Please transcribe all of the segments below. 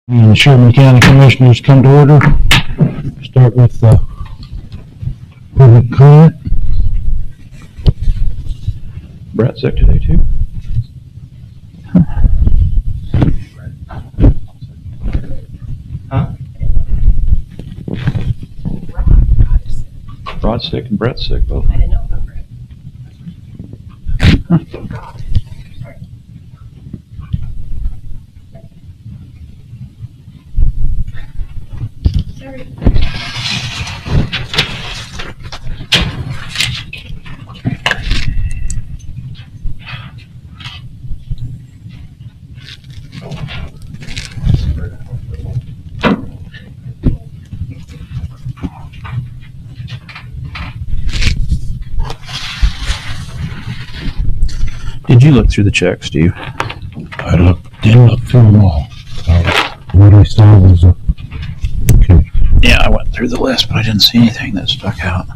And the Sherman County Commissioners come to order. Start with public comment. Brett sick today too? Huh? Rod's sick and Brett's sick both. I didn't know about Brett. God. Sorry. Did you look through the checks, Steve? I didn't look through them all. What I saw was okay. Yeah, I went through the list, but I didn't see anything that stuck out.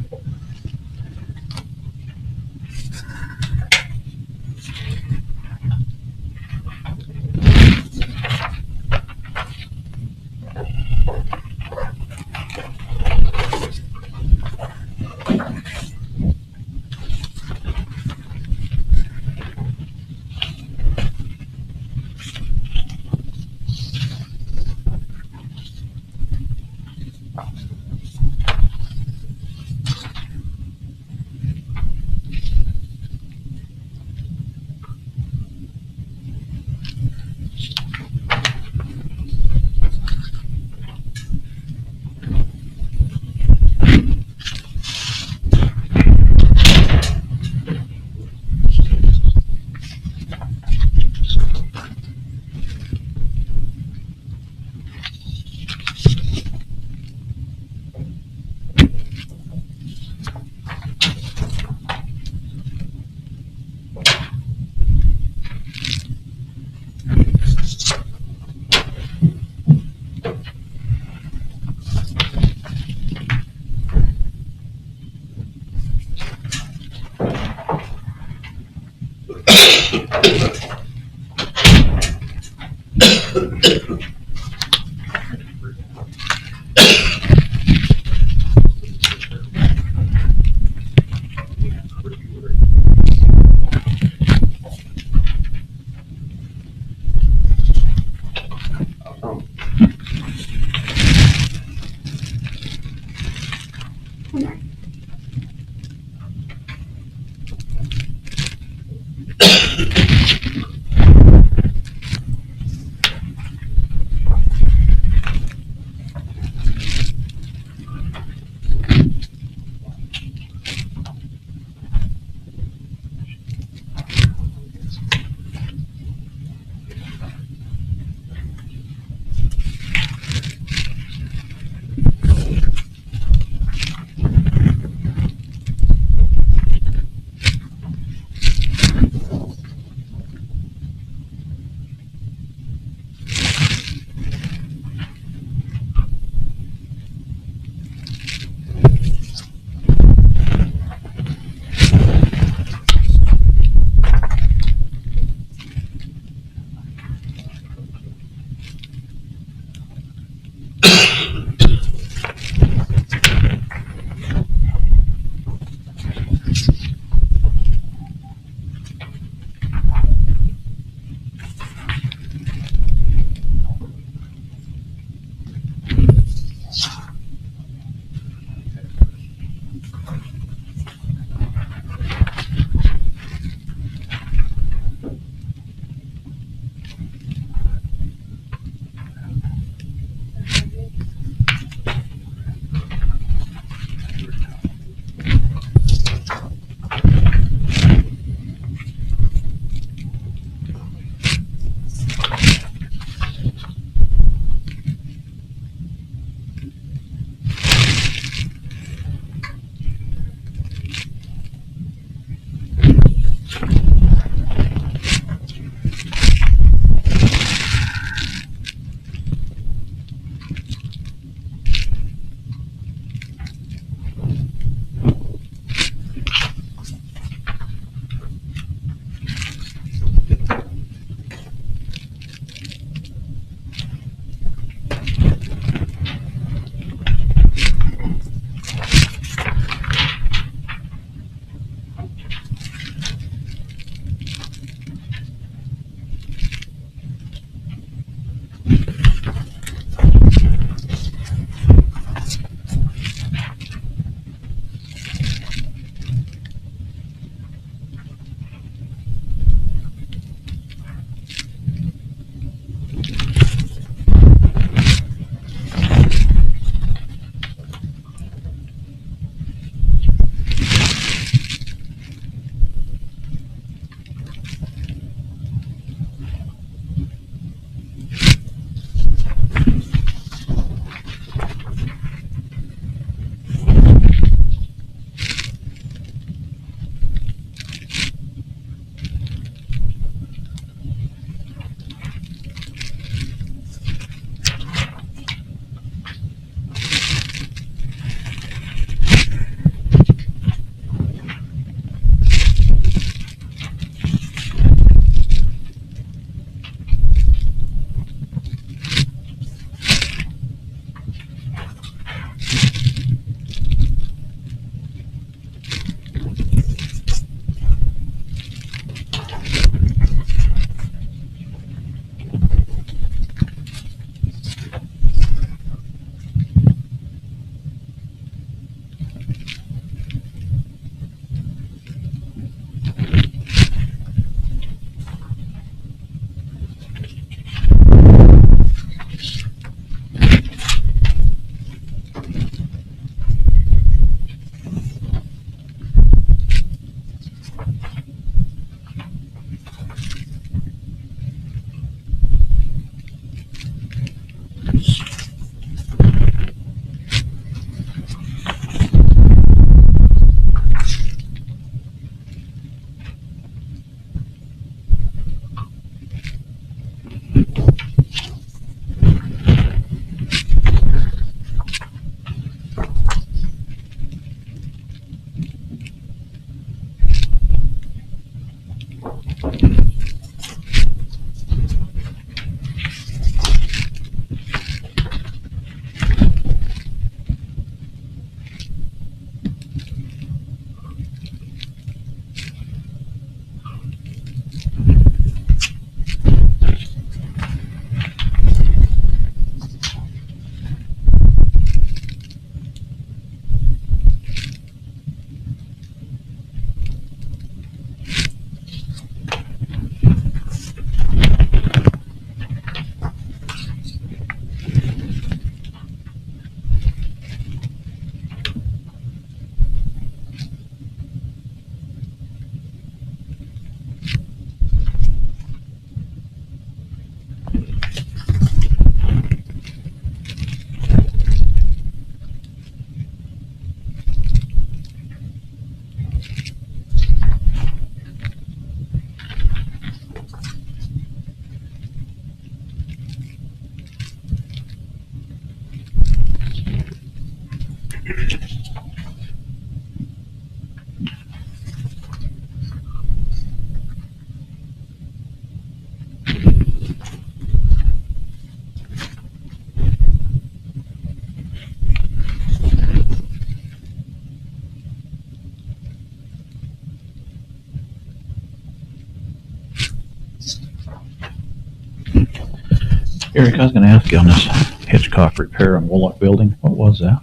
Eric, I was gonna ask you on this Hitchcock repair on Woolock building, what was that?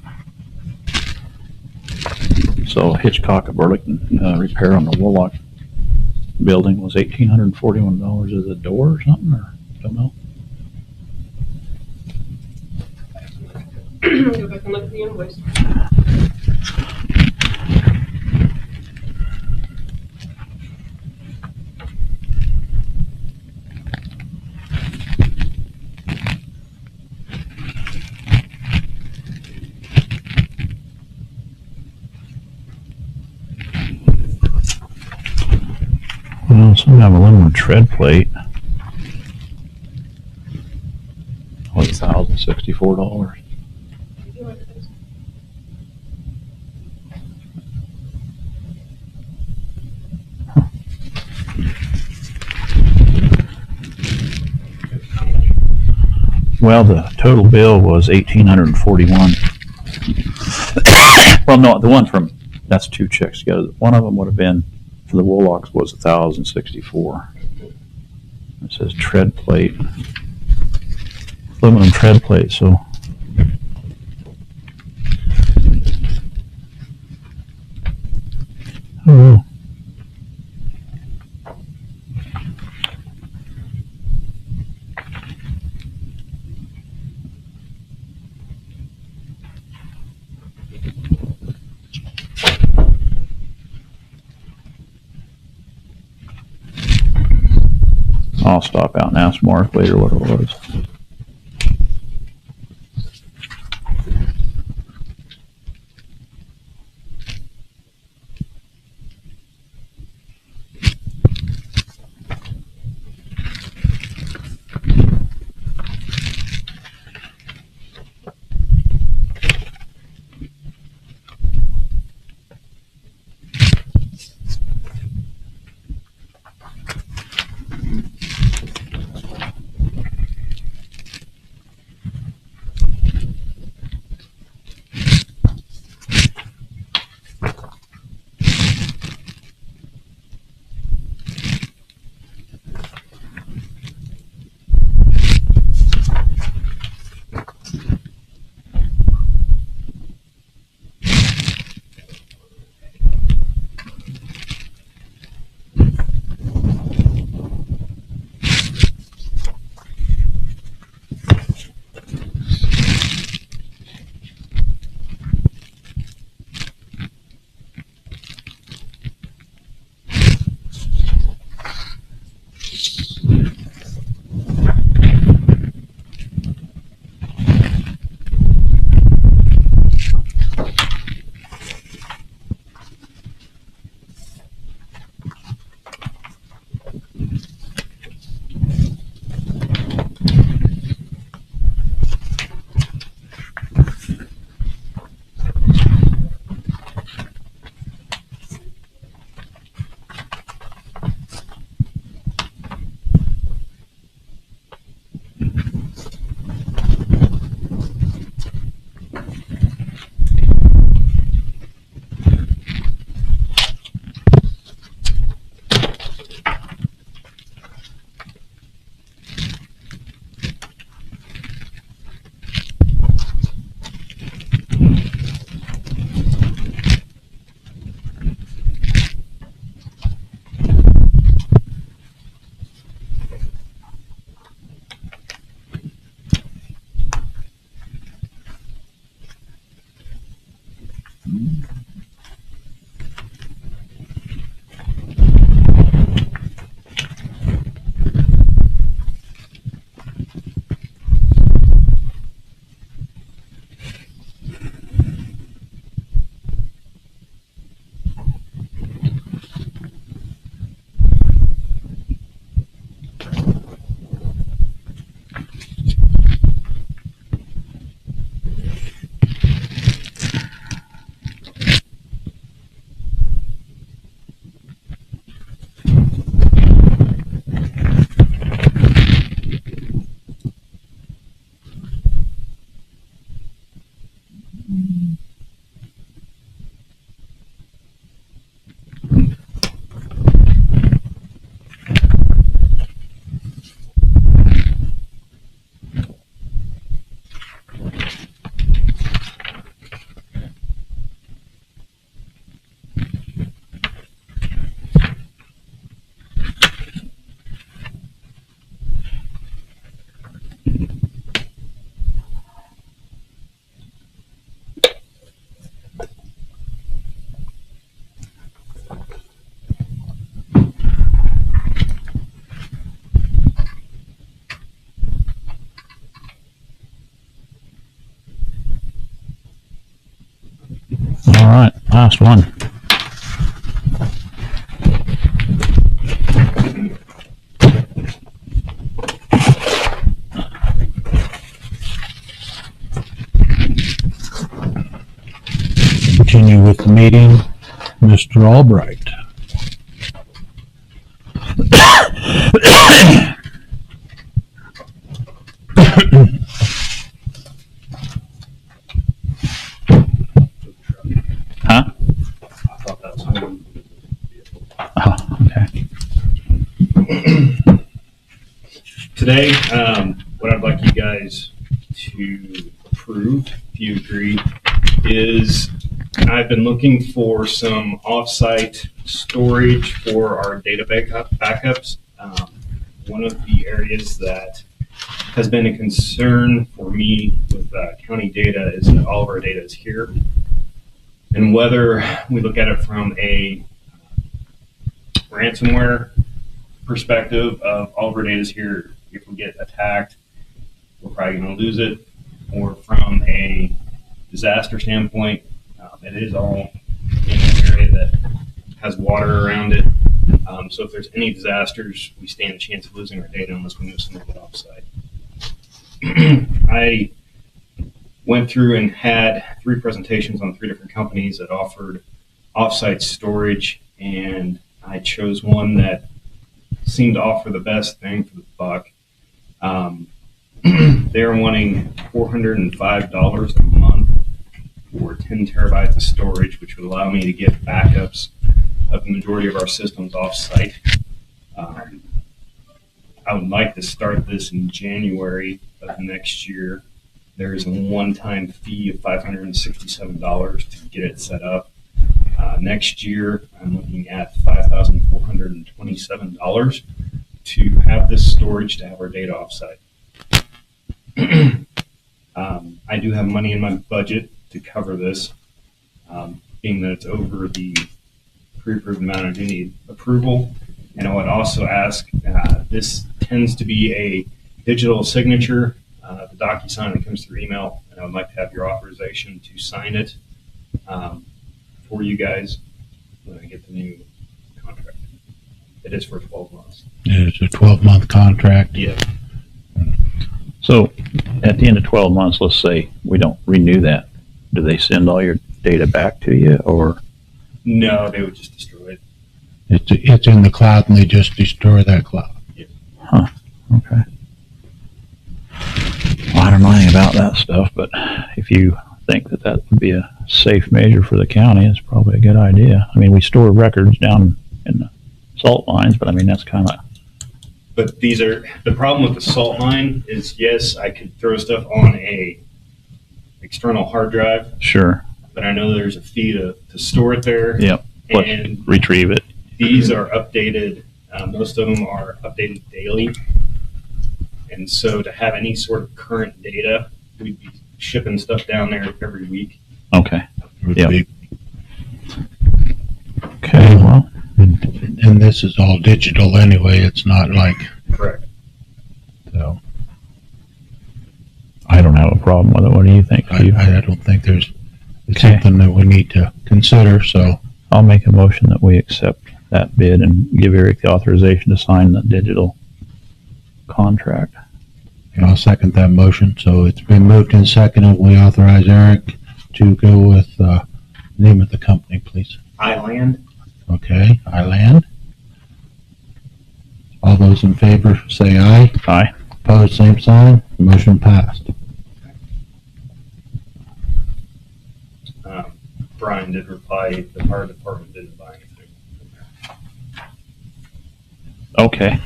So Hitchcock of Burlington, repair on the Woolock building was $1,841 as a door or something, or, don't know? Go back and look at the invoice. Well, some have aluminum tread plate. $1,064. You know what it is? Well, the total bill was $1,841. Well, no, the one from, that's two checks together. One of them would have been, for the Woolocks, was $1,064. It says tread plate, aluminum tread plate, so. Oh, I'll stop out and ask Mark later what it was. next one? Continue with the meeting, Mr. Albright. Huh? I thought that was home. Oh, okay. Today, what I'd like you guys to approve, if you agree, is I've been looking for some off-site storage for our data backups. One of the areas that has been a concern for me with county data is that all of our data is here. And whether we look at it from a ransomware perspective of all of our data is here, if we get attacked, we're probably going to lose it, or from a disaster standpoint, it is all in an area that has water around it. So if there's any disasters, we stand a chance of losing our data unless we move some of it offsite. I went through and had 3 presentations on 3 different companies that offered offsite storage, and I chose one that seemed to offer the best bang for the buck. They're wanting $405 a month for 10 terabytes of storage, which would allow me to get backups of the majority of our systems off-site. I would like to start this in January of next year. There is a one-time fee of $567 to get it set up. Next year, I'm looking at $5,427 to have this storage to have our data offsite. I do have money in my budget to cover this, being that it's over the pre-approved amount. I do need approval, and I would also ask, this tends to be a digital signature, the DocuSign that comes through email, and I would like to have your authorization to sign it for you guys when I get the new contract. It is for 12 months. It's a 12-month contract. Yeah. So at the end of 12 months, let's say we don't renew that. Do they send all your data back to you, or? No, they would just destroy it. It's in the cloud, and they just destroy that cloud. Huh, okay. Well, I don't know anything about that stuff, but if you think that that would be a safe measure for the county, it's probably a good idea. I mean, we store records down in the salt lines, but I mean, that's kind of. But these are, the problem with the salt line is, yes, I could throw stuff on a external hard drive, Sure. but I know there's a fee to store it there. Yep. And Retrieve it. these are updated, most of them are updated daily. And so to have any sort of current data, we'd be shipping stuff down there every week. Okay. Would Yep. be- Okay, well, And this is all digital anyway. It's not like, Correct. so I don't have a problem with it. What do you think, Steve? I don't think it's Okay. something that we need to consider, so. I'll make a motion that we accept that bid and give Eric the authorization to sign the digital contract. And I'll second that motion. So it's been moved and seconded. We authorize Eric to go with name of the company, please. iLand. Okay, Iland. All those in favor say aye. Aye. Opposed, same sign. Motion passed. Brian did reply, the fire department didn't buy anything. Okay.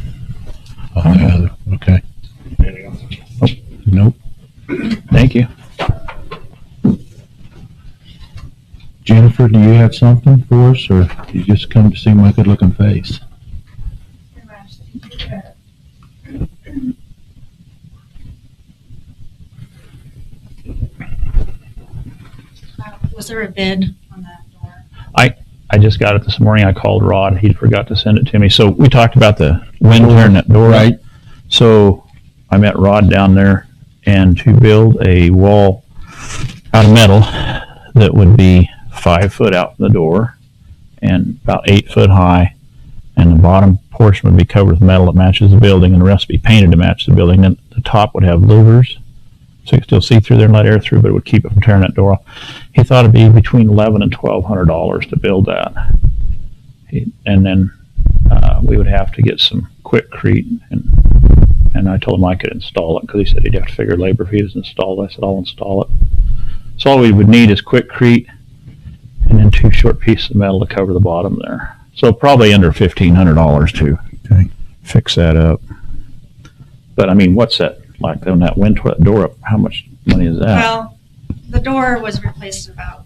Okay. Anything else? Nope. Thank you. Jennifer, do you have something for us, or you just come to see my good-looking face? Was there a bid on that door? I just got it this morning. I called Rod. He forgot to send it to me. So we talked about the wind turn that door. Right. So I met Rod down there, and to build a wall out of metal that would be 5 foot out from the door and about 8 foot high. And the bottom portion would be covered with metal that matches the building, and the rest would be painted to match the building. Then the top would have louvers, so you could still see through there and let air through, but it would keep it from tearing that door off. He thought it'd be between $1,100 and $1,200 to build that. And then we would have to get some Quickcrete, and I told him I could install it, because he said he'd have to figure labor fees to install it. I said, I'll install it. So all we would need is Quickcrete and then 2 short pieces of metal to cover the bottom there. So probably under $1,500 to fix that up. But I mean, what's that like on that wind door up? How much money is that? Well, the door was replaced about,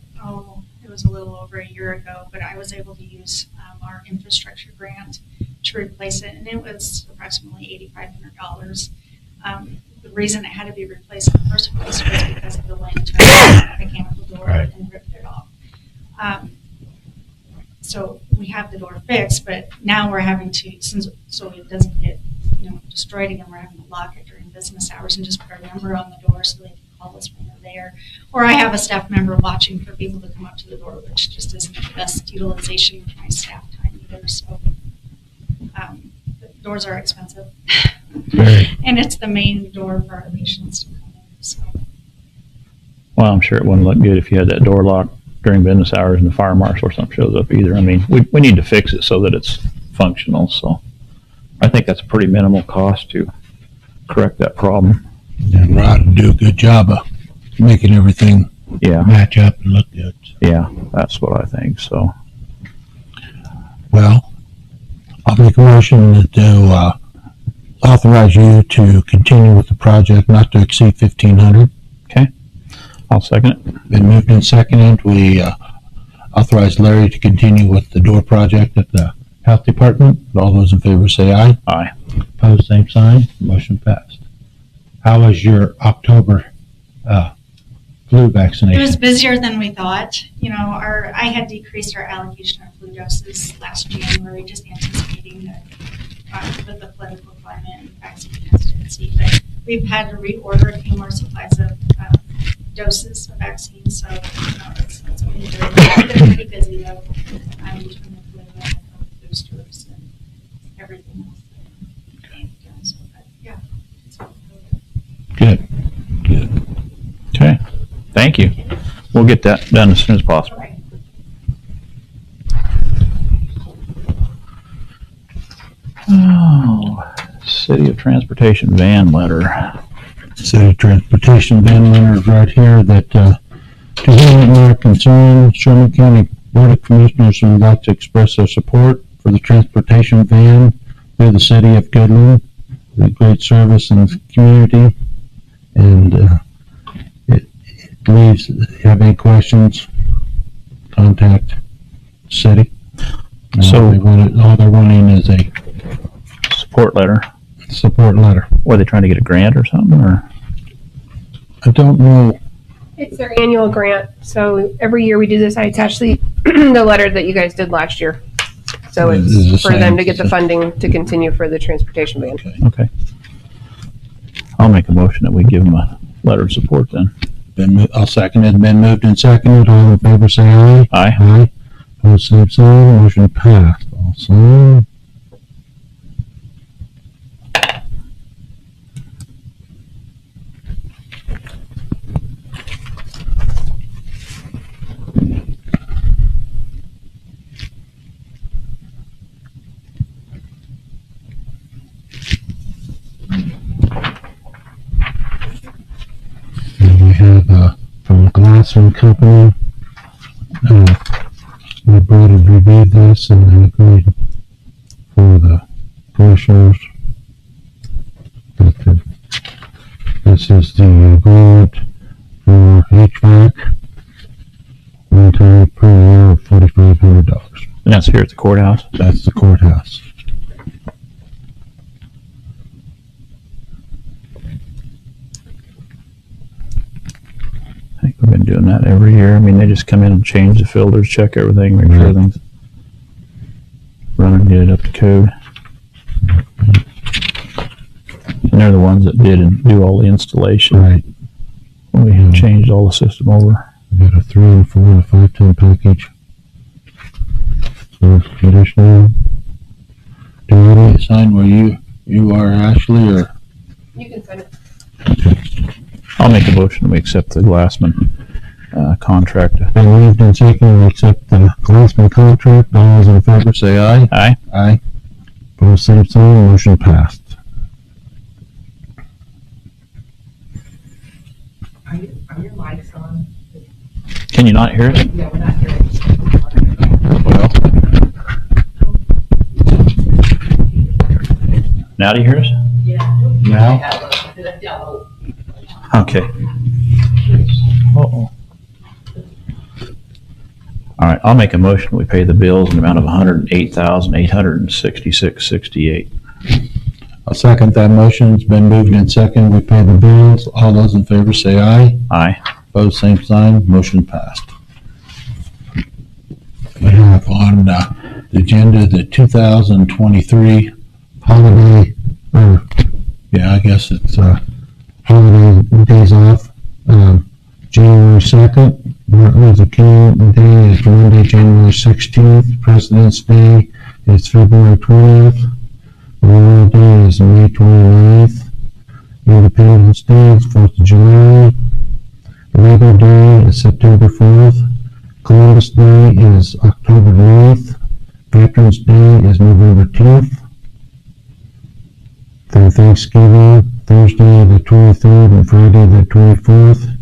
it was a little over a year ago, but I was able to use our infrastructure grant to replace it, and it was approximately $8,500. The reason it had to be replaced in the first place was because of the wind took the mechanical door and ripped it off. So we have the door fixed, but now we're having to, so it doesn't get destroyed again, we're having to lock it during business hours and just put our number on the door so they can call us when they're there. Or I have a staff member watching for people to come up to the door, which just isn't the best utilization of my staff time either. So the doors are expensive. And it's the main door for our patients to come in. So. Well, I'm sure it wouldn't look good if you had that door locked during business hours and the fire marshal or something shows up either. I mean, we need to fix it so that it's functional. So I think that's a pretty minimal cost to correct that problem. And Rod would do a good job of making everything match up and look good. Yeah, that's what I think. So, well, I'll make a motion to authorize you to continue with the project not to exceed $1,500. Okay, I'll second it. Been moved and seconded. We authorize Larry to continue with the door project at the health department. All those in favor say aye. Aye. Opposed, same sign. Motion passed. How was your October flu vaccination? It was busier than we thought. I had decreased our allocation of flu doses last January, just anticipating that with the political climate and vaccine hesitancy. But we've had to reorder a few more supplies of doses of vaccines, so it's been pretty busy though, between the flu and the boosters and everything else. So, but, yeah. Good. Okay, thank you. We'll get that done as soon as possible. Okay. Oh, City of Transportation van letter. City Transportation van letter is right here that to whom it may concern, Sherman County Board of Commissioners would like to express their support for the transportation van through the city of Goodland. The great service in the community, and it leaves. If you have any questions, contact the city. So all they're wanting is a support letter. Support letter. Were they trying to get a grant or something, or? I don't know. It's their annual grant, so every year we do this. I attach the the letter that you guys did last year. So it's for them to get the funding to continue for the transportation van. Okay. I'll make a motion that we give them a letter of support then. I'll second it. Been moved and seconded. All in favor say aye. Aye. Aye. Opposed, same sign. Motion passed. All sign. And we have from the Glassman Company. The board have reviewed this and agreed for the commissioners that this is the agreement for HVAC, one time per year of $4,500. And that's here at the courthouse? That's the courthouse. I think we've been doing that every year. I mean, they just come in and change the filters, check everything, make sure everything's running, get it up to code. And they're the ones that did and do all the installation. Right. When we changed all the system over. We got a 3 and 4 and a 5-ton package. So conditional. Do you need to sign where you are, Ashley, or? You can send it. I'll make a motion to accept the Glassman contract. Been moved and seconded to accept the Glassman contract. All those in favor say aye. Aye. Aye. Both same sign, motion passed. Are your lights on? Can you not hear it? Yeah, we're not hearing. Well, now do you hear us? Yeah. Now? Okay. Uh-oh. All right, I'll make a motion. We pay the bills in the amount of $108,866.68. I'll second that motion. It's been moved and seconded. We pay the bills. All those in favor say aye. Aye. Opposed, same sign. Motion passed. We have on the agenda the 2023 holiday, or I guess it's holiday days off. January 2nd, Martin Luther King Day is Monday, January 16th. President's Day is February 20th. Memorial Day is May 29th. Independence Day is 4th of July. Labor Day is September 4th. Columbus Day is October 9th. Veterans Day is November 10th. Then Thanksgiving, Thursday the 23rd and Friday the 24th.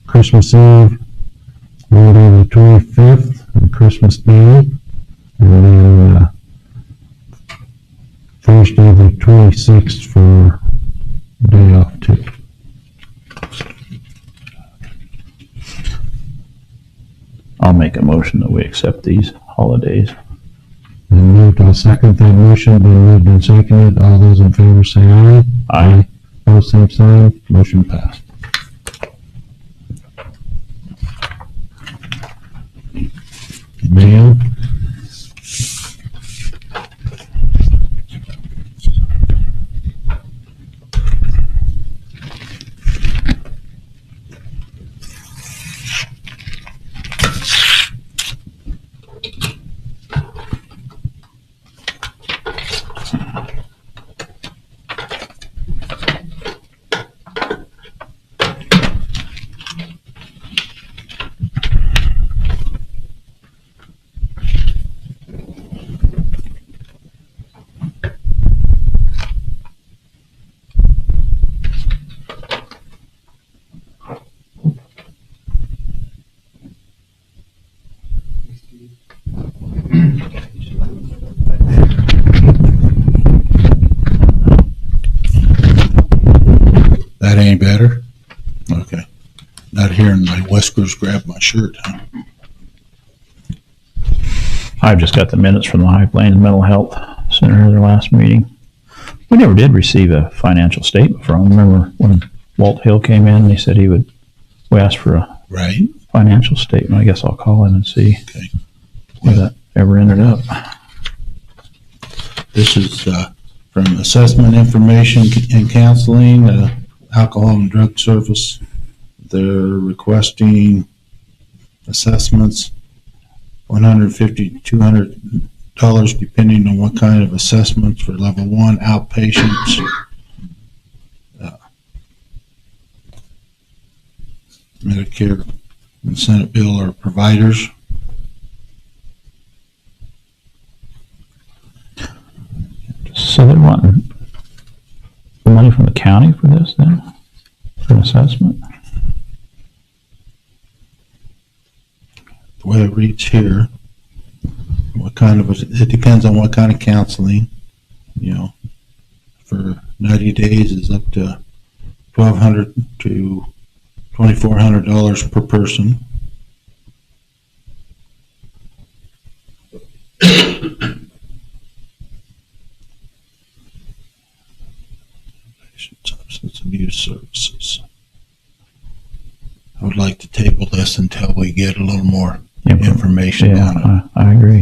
Christmas Eve, Monday the 25th, and Christmas Day. And then Thursday the 26th for day off too. I'll make a motion that we accept these holidays. And moved, I'll second that motion. Been moved and seconded. All those in favor say aye. Aye. Both same sign. Motion passed. Mail. That ain't better? Okay. Not hearing my whiskers grab my shirt, huh? I've just got the minutes from the High Plains Mental Health Center, their last meeting. We never did receive a financial statement from them. Remember when Walt Hill came in, they said we asked for a Right. financial statement. I guess I'll call him and see Okay. where that ever ended up. This is from Assessment Information and Counseling, Alcohol and Drug Service. They're requesting assessments, $150 to $200 depending on what kind of assessments for level 1 outpatients. Medicare and Senate bill or providers. So they're wanting the money from the county for this then? For an assessment? The way it reads here, it depends on what kind of counseling, for 90 days is up to $1,200 to $2,400 per person. Substance abuse services. I would like to table this until we get a little more information on it. Yeah, I agree.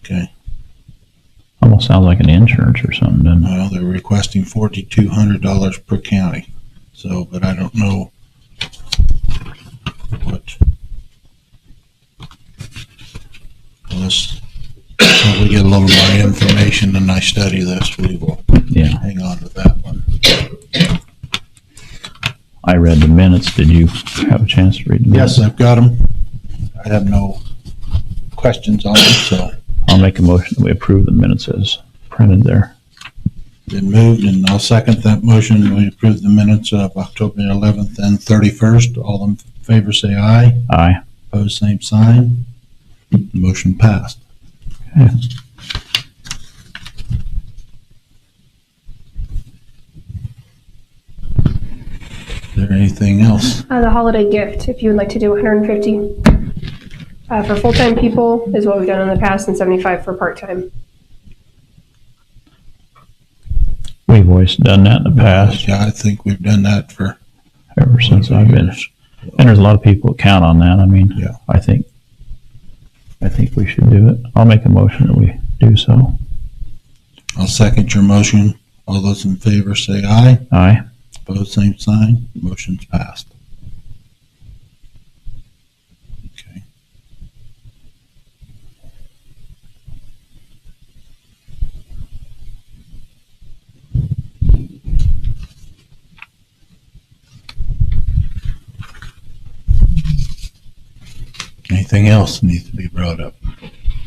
Okay. Almost sounds like an insurance or something, doesn't it? Well, they're requesting $4,200 per county. So, but I don't know what this, when we get a little more information and I study this, we will Yeah. hang on to that one. I read the minutes. Did you have a chance to read the minutes? Yes, I've got them. I have no questions on them, so I'll make a motion that we approve the minutes as printed there. been moved, and I'll second that motion. We approve the minutes of October 11th and 31st. All in favor say aye. Aye. Opposed, same sign. Motion passed. Okay. Is there anything else? The holiday gift, if you would like to do 150 for full-time people is what we've done in the past, and 75 for part-time. We've always done that in the past, Yeah, I think we've done that for ever since I've been. And there's a lot of people that count on that. I mean, Yeah. I think we should do it. I'll make a motion that we do so. I'll second your motion. All those in favor say aye. Aye. Opposed, same sign. Motion's passed. Okay. Anything else needs to be brought up?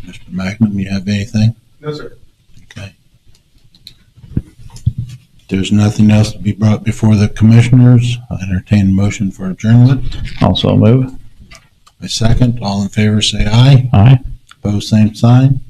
Mr. Magnum, you have anything? No, sir. Okay. If there's nothing else to be brought before the commissioners, I entertain a motion for adjournment. Also move. A second, all in favor say aye. Aye. Opposed, same sign.